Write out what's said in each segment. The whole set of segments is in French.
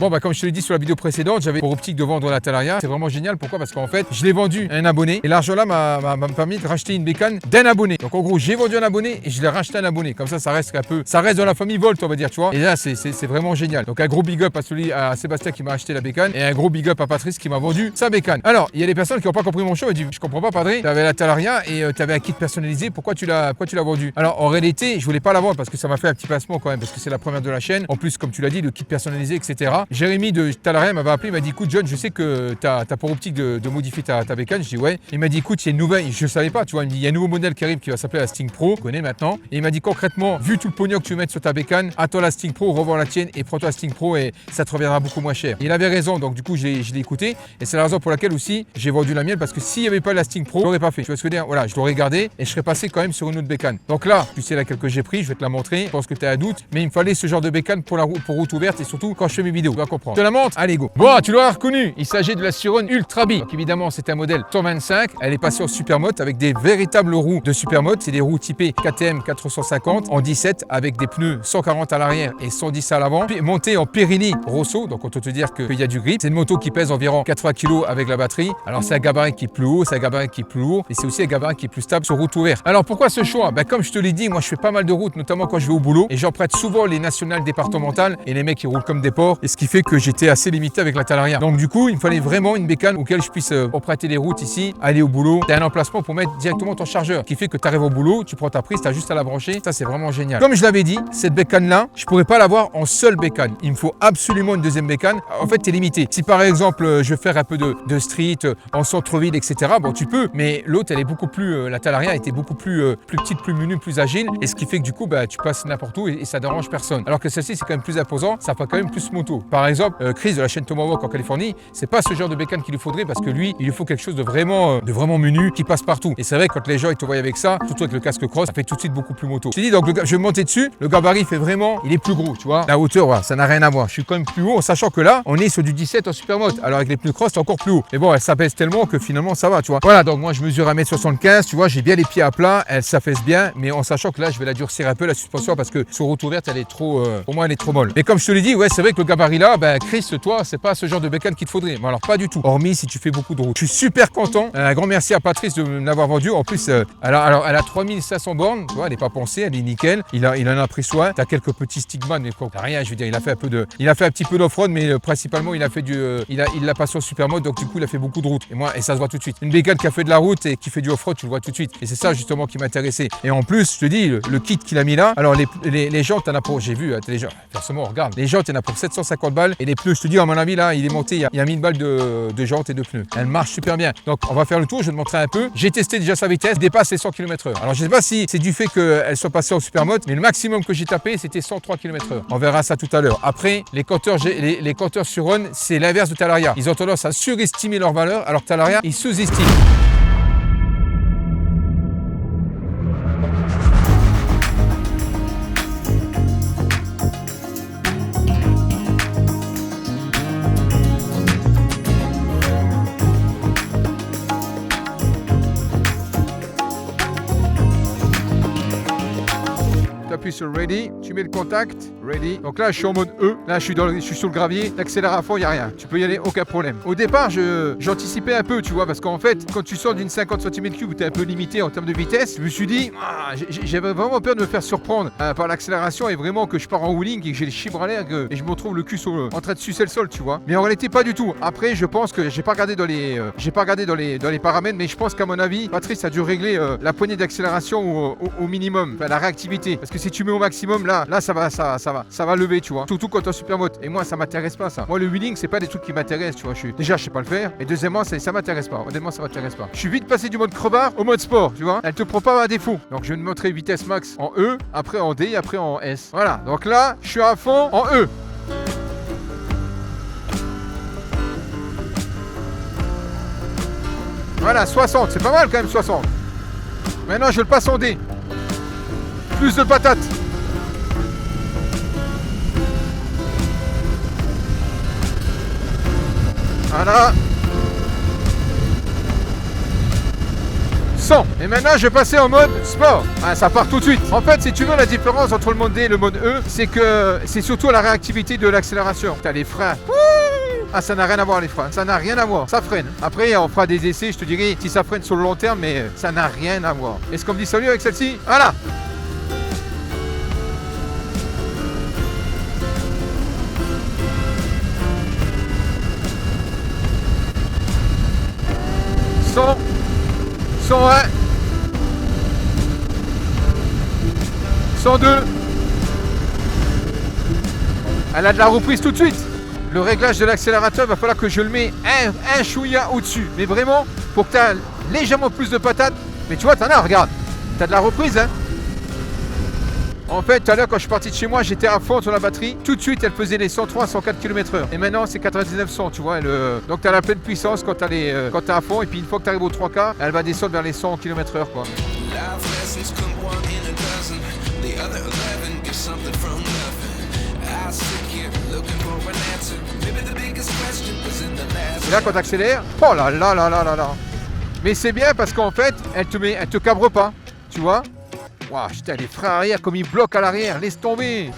Bon, bah, comme je te l'ai dit sur la vidéo précédente, j'avais pour optique de vendre la Talaria. C'est vraiment génial. Pourquoi? Parce qu'en fait, je l'ai vendu à un abonné. Et l'argent là m'a permis de racheter une bécane d'un abonné. Donc, en gros, j'ai vendu un abonné et je l'ai racheté à un abonné. Comme ça reste un peu, ça reste dans la famille Volt, on va dire, tu vois. Et là, c'est vraiment génial. Donc, un gros big up à Sébastien qui m'a acheté la bécane et un gros big up à Patrice qui m'a vendu sa bécane. Alors, il y a des personnes qui n'ont pas compris mon show et disent, je comprends pas, Padré. Tu avais la Talaria et tu avais un kit personnalisé. Pourquoi tu l'as vendu? Alors, en réalité, je voulais pas la vendre parce que ça m'a fait un petit placement quand même, parce que c'est la première de la chaîne. En plus, comme tu l'as dit, le kit personnalisé, etc. Jérémy de Talaria m'avait appelé, il m'a dit, écoute, John, je sais que tu as pour optique de modifier ta bécane. Je dis, ouais. Il m'a dit, écoute, il y a une nouvelle, je savais pas, tu vois. Il me dit, il y a un nouveau modèle qui arrive qui va s'appeler la Sting Pro, je connais maintenant. Et il m'a dit, concrètement, vu tout le pognon que tu veux mettre sur ta bécane, attends la Sting Pro, revends la tienne et prends-toi la Sting Pro et ça te reviendra beaucoup moins cher. Et il avait raison, donc du coup, je l'ai écouté. Et c'est la raison pour laquelle aussi j'ai vendu la mienne, parce que s'il n'y avait pas la Sting Pro, je l'aurais pas fait. Tu vois ce que je veux dire? Voilà, je l'aurais gardé et je serais passé quand même sur une autre bécane. Donc là, tu sais laquelle que j'ai pris, je vais te la montrer. Je pense que tu as un doute, mais il me fallait ce genre de bécane pour route ouverte et surtout quand je fais mes vidéos. Tu vas comprendre. Je te la montre? Allez, go. Bon, tu l'auras reconnu. Il s'agit de la Ciron Ultra B. Donc évidemment, c'est un modèle 125. Elle est passée en Supermoto avec des véritables roues de Supermoto. C'est des roues typées KTM 450 en 17 avec des pneus 140 à l'arrière et 110 à l'avant. Montée en Pirelli Rosso. Donc on peut te dire qu'il y a du grip. C'est une moto qui pèse environ 80 kg avec la batterie. Alors c'est un gabarit qui est plus haut, c'est un gabarit qui est plus lourd et c'est aussi un gabarit qui est plus stable sur route ouverte. Alors pourquoi ce choix? Comme je te l'ai dit, moi je fais pas mal de routes, notamment quand je vais au boulot et j'emprunte souvent les nationales départementales et les mecs ils roulent comme des porcs, et ce qui fait que j'étais assez limité avec la Talaria. Donc du coup il me fallait vraiment une bécane auquel je puisse emprunter les routes ici, aller au boulot. Tu as un emplacement pour mettre directement ton chargeur, qui fait que tu arrives au boulot, tu prends ta prise, tu as juste à la brancher. Ça c'est vraiment génial. Comme je l'avais dit, cette bécane là, je pourrais pas l'avoir en seule bécane. Il me faut absolument une deuxième bécane. En fait tu es limité. Si par exemple je veux faire un peu de street en centre-ville, etc. Bon tu peux, mais l'autre elle est beaucoup plus, la Talaria était beaucoup plus petite, plus menue, plus agile, et ce qui fait que du coup tu passes n'importe où et ça dérange personne. Alors que celle-ci c'est quand même plus imposant, ça fait quand même plus moto. Par exemple, Chris de la chaîne Tomahawk en Californie, c'est pas ce genre de bécane qu'il lui faudrait, parce que lui il lui faut quelque chose de vraiment menu qui passe partout. Et c'est vrai quand les gens ils te voient avec ça, surtout avec le casque cross, ça fait tout de suite beaucoup plus moto. Je te dis, donc je vais monter dessus, le gabarit fait vraiment, il est plus gros, tu vois. La hauteur, voilà, ça n'a rien à voir. Je suis quand même plus haut, en sachant que là on est sur du 17 en Supermoto. Alors avec les pneus cross c'est encore plus haut. Mais bon, elle s'abaisse tellement que finalement ça va, tu vois. Voilà, donc moi je mesure 1m75, tu vois, j'ai bien les pieds à plat, elle s'affaisse bien, mais en sachant que là je vais la durcir un peu la suspension, parce que sur route ouverte elle est trop, pour moi elle est trop molle. Mais comme je te l'ai dit, ouais, c'est vrai que le gabarit là, Chris, toi, c'est pas ce genre de bécane qu'il te faudrait. Bon, alors pas du tout. Hormis si tu fais beaucoup de route. Je suis super content. Un grand merci à Patrice de me l'avoir vendu. En plus, elle a 3500 bornes, tu vois, elle n'est pas pensée, elle est nickel. Il en a pris soin. Tu as quelques petits stigmates, mais quoi, rien, je veux dire, il a fait un petit peu d'off-road, mais principalement il a fait il l'a pas sur Supermoto, donc du coup il a fait beaucoup de route. Et ça se voit tout de suite. Une bécane qui a fait de la route et qui fait du off-road, tu le vois tout de suite. Et c'est ça justement qui m'intéressait. Et en plus, je te dis, le kit qu'il a mis là, alors les jantes, t'en as pour, j'ai vu, les jantes, forcément, regarde, les jantes, il y en a pour 750 balles, et les pneus, je te dis, à mon avis, là, il est monté, il y a 1000 balles de jantes et de pneus. Elle marche super bien. Donc, on va faire le tour, je vais te montrer un peu. J'ai testé déjà sa vitesse, dépasse les 100 km/h. Alors, je sais pas si c'est du fait qu'elle soit passée en Supermoto, mais le maximum que j'ai tapé, c'était 103 km/h. On verra ça tout à l'heure. Après, les compteurs Ciron, c'est l'inverse de Talaria. Ils ont tendance à surestimer leur valeur, alors que Talaria, ils sous-estiment. Tu appuies sur Ready, tu mets le contact, Ready. Donc là, je suis en mode E. Là, je suis sur le gravier. L'accélère à fond, il n'y a rien. Tu peux y aller, aucun problème. Au départ, j'anticipais un peu, tu vois, parce qu'en fait, quand tu sors d'une 50 cm3 où tu es un peu limité en termes de vitesse, je me suis dit, j'avais vraiment peur de me faire surprendre par l'accélération et vraiment que je pars en wheeling et que j'ai les chibres à l'air et je me retrouve le cul en train de sucer le sol, tu vois. Mais en réalité, pas du tout. Après, je pense que j'ai pas regardé dans les paramètres, mais je pense qu'à mon avis, Patrice a dû régler la poignée d'accélération au minimum, enfin, la réactivité. Parce que si tu mets au maximum, là, ça va lever, tu vois. Surtout quand t'es en Supermoto. Et moi, ça m'intéresse pas, ça. Moi, le wheeling, c'est pas des trucs qui m'intéressent, tu vois. Déjà, je sais pas le faire. Et deuxièmement, ça m'intéresse pas. Honnêtement, ça m'intéresse pas. Je suis vite passé du mode crevard au mode sport, tu vois. Elle te prend pas à défaut. Donc, je vais te montrer vitesse max en E, après en D, après en S. Voilà. Donc là, je suis à fond en E. Voilà, 60. C'est pas mal quand même, 60. Maintenant, je le passe en D. Plus de patates. Voilà. 100. Et maintenant, je vais passer en mode sport. Ah, ça part tout de suite. En fait, si tu veux, la différence entre le mode D et le mode E, c'est que c'est surtout la réactivité de l'accélération. T'as les freins. Ah, ça n'a rien à voir les freins, ça n'a rien à voir, ça freine. Après, on fera des essais, je te dirai si ça freine sur le long terme, mais ça n'a rien à voir. Est-ce qu'on me dit salut avec celle-ci? Voilà. Cent, 101, 102. Elle a de la reprise tout de suite. Le réglage de l'accélérateur, il va falloir que je le mets un chouïa au-dessus. Mais vraiment, pour que tu aies légèrement plus de patates. Mais tu vois, t'en as, regarde. T'as de la reprise, hein. En fait, tout à l'heure, quand je suis parti de chez moi, j'étais à fond sur la batterie. Tout de suite, elle faisait les 103, 104 km/h. Et maintenant, c'est 99-100, tu vois. Donc, tu as la pleine puissance quand tu es à fond. Et puis, une fois que tu arrives aux 3 quarts, elle va descendre vers les 100 km/h, quoi. Et là, quand tu accélères, oh là là là là là là. Mais c'est bien parce qu'en fait, elle te cabre pas, tu vois. Waouh, putain, les freins arrière, comme ils bloquent à l'arrière, laisse tomber.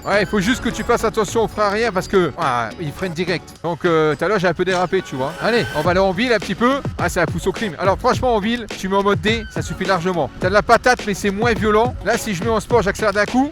Ouais, il faut juste que tu fasses attention aux freins arrière parce que ils freinent direct. Donc, tout à l'heure, j'ai un peu dérapé, tu vois. Allez, on va aller en ville un petit peu. Ah, c'est un pouce au crime. Alors, franchement, en ville, tu mets en mode D, ça suffit largement. T'as de la patate, mais c'est moins violent. Là, si je mets en sport, j'accélère d'un coup.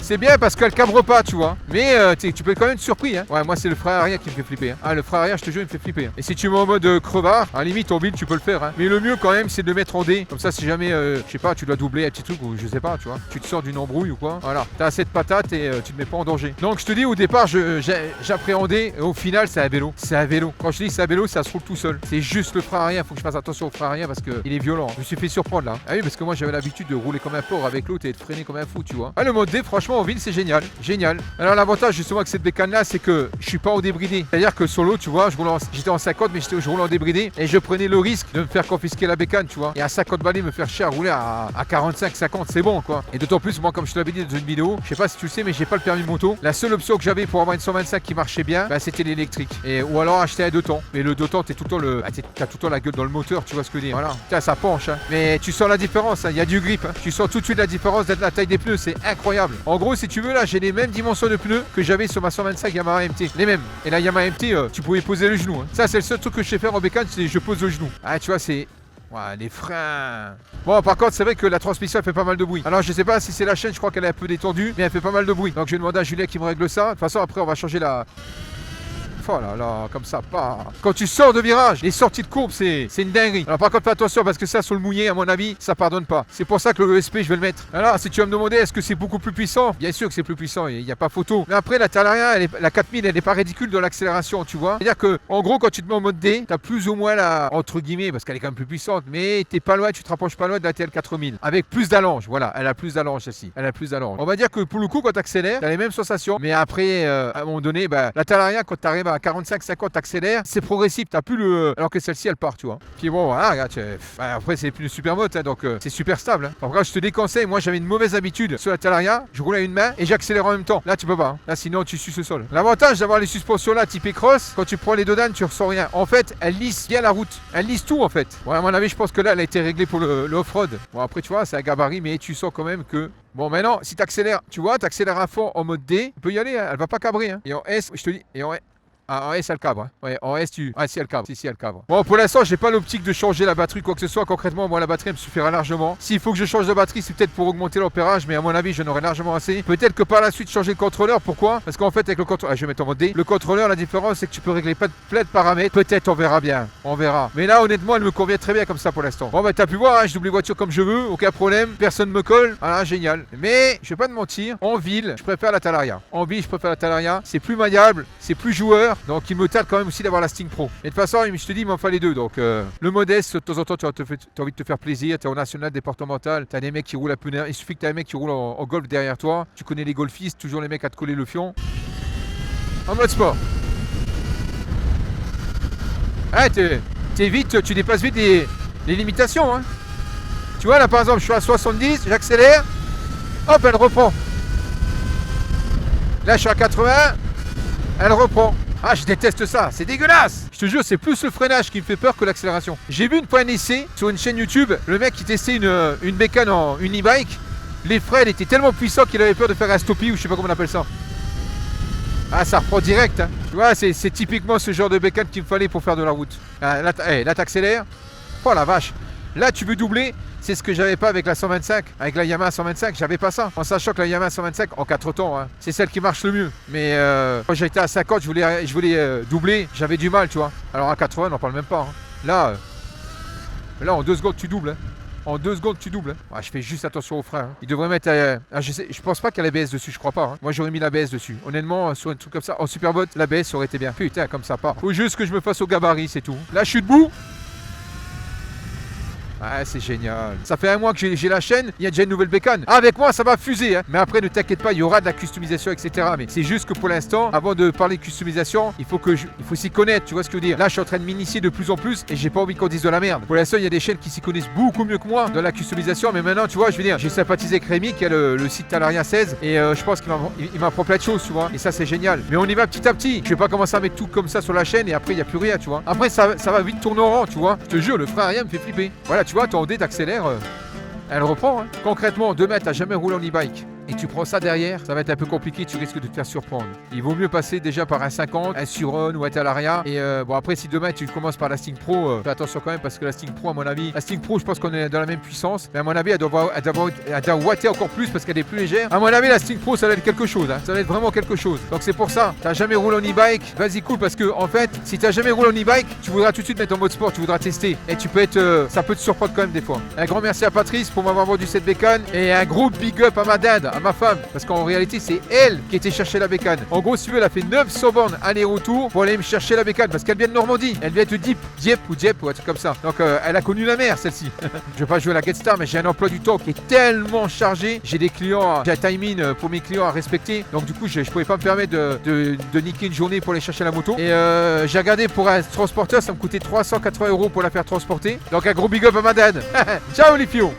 C'est bien parce qu'elle cabre pas, tu vois. Mais tu peux être quand même surpris, hein. Ouais, moi c'est le frein arrière qui me fait flipper, hein. Ah, le frein arrière, je te jure, il me fait flipper, hein. Et si tu mets en mode crevard, à la limite en ville, tu peux le faire, hein. Mais le mieux quand même, c'est de le mettre en D. Comme ça, si jamais, je sais pas, tu dois doubler un petit truc ou je sais pas, tu vois. Tu te sors d'une embrouille ou quoi. Voilà, t'as assez de patates et tu te mets pas en danger. Donc je te dis, au départ, j'appréhendais. Au final, c'est un vélo. C'est un vélo. Quand je dis c'est un vélo, ça se roule tout seul. C'est juste le frein arrière. Faut que je fasse attention au frein arrière parce qu'il est violent. Je me suis fait surprendre là. Ah oui, parce que moi j'avais l'habitude de rouler comme un porc avec l'autre et de freiner comme un fou, tu vois. Ah, le mode D, franchement, en ville, c'est génial. Génial. Alors l'avantage justement avec cette bécane là, c'est que je suis pas au débridé. C'est-à-dire que sur l'eau, tu vois, j'étais en 50 mais je roulais en débridé et je prenais le risque de me faire confisquer la bécane, tu vois. Et à 50 balais me faire cher rouler à 45, 50, c'est bon quoi. Et d'autant plus, moi comme je te l'avais dit dans une vidéo, je sais pas si tu le sais mais j'ai pas le permis moto. La seule option que j'avais pour avoir une 125 qui marchait bien, bah, c'était l'électrique. Ou alors acheter un 2 temps. Mais le 2 temps, t'as tout le temps la gueule dans le moteur, tu vois ce que je veux dire. Voilà. Tiens, ça penche, hein. Mais tu sens la différence, hein. Il y a du grip, hein. Tu sens tout de suite la différence de la taille des pneus, c'est incroyable. En gros, si tu veux là, j'ai les mêmes dimensions de pneus que j'avais sur ma 125 Yamaha MT. Les mêmes. Et la Yamaha MT, tu pouvais poser le genou, hein. Ça, c'est le seul truc que je sais faire en bécane, c'est je pose le genou. Ah, tu vois, c'est... Ouais, les freins. Bon, par contre, c'est vrai que la transmission, elle fait pas mal de bruit. Alors, je sais pas si c'est la chaîne, je crois qu'elle est un peu détendue, mais elle fait pas mal de bruit. Donc, je vais demander à Julien qui me règle ça. De toute façon, après, on va changer la... Oh là là, comme ça, pas. Quand tu sors de virage, les sorties de courbe, c'est une dinguerie. Alors par contre, fais attention parce que ça, sur le mouillé, à mon avis, ça pardonne pas. C'est pour ça que le ESP, je vais le mettre. Alors, si tu vas me demander, est-ce que c'est beaucoup plus puissant? Bien sûr que c'est plus puissant, il n'y a pas photo. Mais après, la Talaria, la 4000, elle n'est pas ridicule dans l'accélération, tu vois. C'est-à-dire que, en gros, quand tu te mets en mode D, tu as plus ou moins la, entre guillemets, parce qu'elle est quand même plus puissante, mais t'es pas loin, tu te rapproches pas loin de la TL 4000. Avec plus d'allonge, voilà, elle a plus d'allonge, celle-ci. Elle a plus d'allonge. On va dire que pour le coup, quand tu accélères, tu as les mêmes sensations. Mais après, à un moment donné, bah, la Talaria, quand tu arrives à 45, 50, accélère, c'est progressif, t'as plus le... Alors que celle-ci, elle part, tu vois. Puis bon, voilà, regarde, après, c'est plus super mode, hein, donc c'est super stable. Hein. En vrai, je te déconseille, moi, j'avais une mauvaise habitude sur la Talaria, je roulais à une main et j'accélère en même temps. Là, tu peux pas. Hein. Là, sinon, tu suces le sol. L'avantage d'avoir les suspensions là, type cross, quand tu prends les dodanes, tu ressens rien. En fait, elle lisse bien la route. Elle lisse tout, en fait. Ouais, à mon avis, je pense que là, elle a été réglée pour le off-road. Bon, après, tu vois, c'est un gabarit, mais tu sens quand même que... Bon, maintenant, si t'accélères, tu vois, t'accélères à fond en mode D, tu peux y aller, hein, elle va pas cabrer. Hein. Et en S, je te dis, et en S, elle cabre. Hein. Ouais, en S, tu... Ah, si, elle cabre. Si, elle cabre. Bon, pour l'instant, j'ai pas l'optique de changer la batterie, quoi que ce soit. Concrètement, moi, la batterie, elle me suffira largement. S'il faut que je change de batterie, c'est peut-être pour augmenter l'ampérage, mais à mon avis, j'en aurai largement assez. Peut-être que par la suite, changer le contrôleur. Pourquoi? Parce qu'en fait, avec le contrôleur... Ah, je vais mettre en mode D. Le contrôleur, la différence, c'est que tu peux régler plein de paramètres. Peut-être, on verra bien. On verra. Mais là, honnêtement, elle me convient très bien comme ça pour l'instant. Bon, bah, t'as pu voir, hein, je double les voitures comme je veux. Aucun problème. Personne me colle. Voilà, génial. Mais, je vais pas te mentir. En ville, je préfère la Talaria. En ville, je préfère la Talaria. C'est plus maniable. C'est plus joueur. Donc, il me tarde quand même aussi d'avoir la Sting Pro. Et de toute façon, je te dis, il m'en fallait deux. Donc, le modeste, de temps en temps, tu as envie de te faire plaisir. Tu es en national, départemental. Tu as des mecs qui roulent à pneu. Il suffit que tu as un mec qui roule en golf derrière toi. Tu connais les golfistes, toujours les mecs à te coller le fion. En mode sport. Ah, t'es vite, tu dépasses vite les limitations. Hein. Tu vois, là par exemple, je suis à 70, j'accélère. Hop, elle reprend. Là, je suis à 80. Elle reprend. Ah, je déteste ça, c'est dégueulasse. Je te jure, c'est plus le freinage qui me fait peur que l'accélération. J'ai vu une fois un essai sur une chaîne YouTube, le mec qui testait une bécane en une e-bike. Les freins étaient tellement puissants qu'il avait peur de faire un stoppie ou je sais pas comment on appelle ça. Ah, ça reprend direct. Hein. Tu vois, c'est typiquement ce genre de bécane qu'il me fallait pour faire de la route. Ah, là, t'accélères. Oh la vache. Là, tu veux doubler. C'est ce que j'avais pas avec la 125. Avec la Yamaha 125, j'avais pas ça. En sachant que la Yamaha 125, en 4 temps, hein, c'est celle qui marche le mieux. Mais quand j'étais à 50, je voulais doubler. J'avais du mal, tu vois. Alors à 80, on n'en parle même pas. Hein. Là, en 2 secondes, tu doubles. Hein. En 2 secondes, tu doubles. Hein. Ouais, je fais juste attention aux freins. Hein. Il devrait mettre... je pense pas qu'il y a l'ABS dessus, je crois pas. Hein. Moi, j'aurais mis l'ABS dessus. Honnêtement, sur un truc comme ça, en Superbot, l'ABS aurait été bien. Putain, comme ça part. Faut juste que je me fasse au gabarit, c'est tout. Là, je suis debout. Ah, c'est génial. Ça fait 1 mois que j'ai la chaîne, il y a déjà une nouvelle bécane. Ah, avec moi, ça va fuser. Hein. Mais après, ne t'inquiète pas, il y aura de la customisation, etc. Mais c'est juste que pour l'instant, avant de parler de customisation, il faut s'y connaître. Tu vois ce que je veux dire? Là, je suis en train de m'initier de plus en plus et j'ai pas envie qu'on dise de la merde. Pour l'instant, il y a des chaînes qui s'y connaissent beaucoup mieux que moi dans la customisation. Mais maintenant, tu vois, je veux dire, j'ai sympathisé avec Rémi qui a le site Talaria 16 et je pense qu'il m'apprend plein de choses, tu vois. Et ça, c'est génial. Mais on y va petit à petit. Je vais pas commencer à mettre tout comme ça sur la chaîne et après, il n'y a plus rien, tu vois. Après, ça va vite tourner en rond, tu vois. Je te jure, le frein arrière me fait flipper. Voilà, tu vois, ton dé d'accélérer. Elle reprend. Hein. Concrètement, 2 mètres, t'as jamais roulé en e-bike et tu prends ça derrière, ça va être un peu compliqué, tu risques de te faire surprendre. Il vaut mieux passer déjà par un 50, un Suron ou un Talaria. Et bon, après, si demain tu commences par la Sting Pro, fais attention quand même parce que la Sting Pro, à mon avis, la Sting Pro, je pense qu'on est dans la même puissance. Mais à mon avis, elle doit watter encore plus parce qu'elle est plus légère. À mon avis, la Sting Pro, ça va être quelque chose. Hein. Ça va être vraiment quelque chose. Donc c'est pour ça, t'as jamais roulé en e-bike, vas-y cool parce que en fait, si t'as jamais roulé en e-bike, tu voudras tout de suite mettre en mode sport, tu voudras tester. Et tu peux être, ça peut te surprendre quand même des fois. Un grand merci à Patrice pour m'avoir vendu cette bécane et un gros big up à ma dinde, à ma femme, parce qu'en réalité, c'est elle qui était chercher la bécane. En gros, si tu veux, elle a fait 900 bornes aller-retour pour aller me chercher la bécane parce qu'elle vient de Normandie. Elle vient de Dieppe ou un truc comme ça. Donc, elle a connu la mer, celle-ci. Je vais pas jouer à la Getstar, mais j'ai un emploi du temps qui est tellement chargé. J'ai des clients, j'ai un timing pour mes clients à respecter. Donc, du coup, je pouvais pas me permettre de niquer une journée pour aller chercher la moto. Et j'ai regardé pour un transporteur, ça me coûtait 380 € pour la faire transporter. Donc, un gros big up à ma dad. Ciao les filles.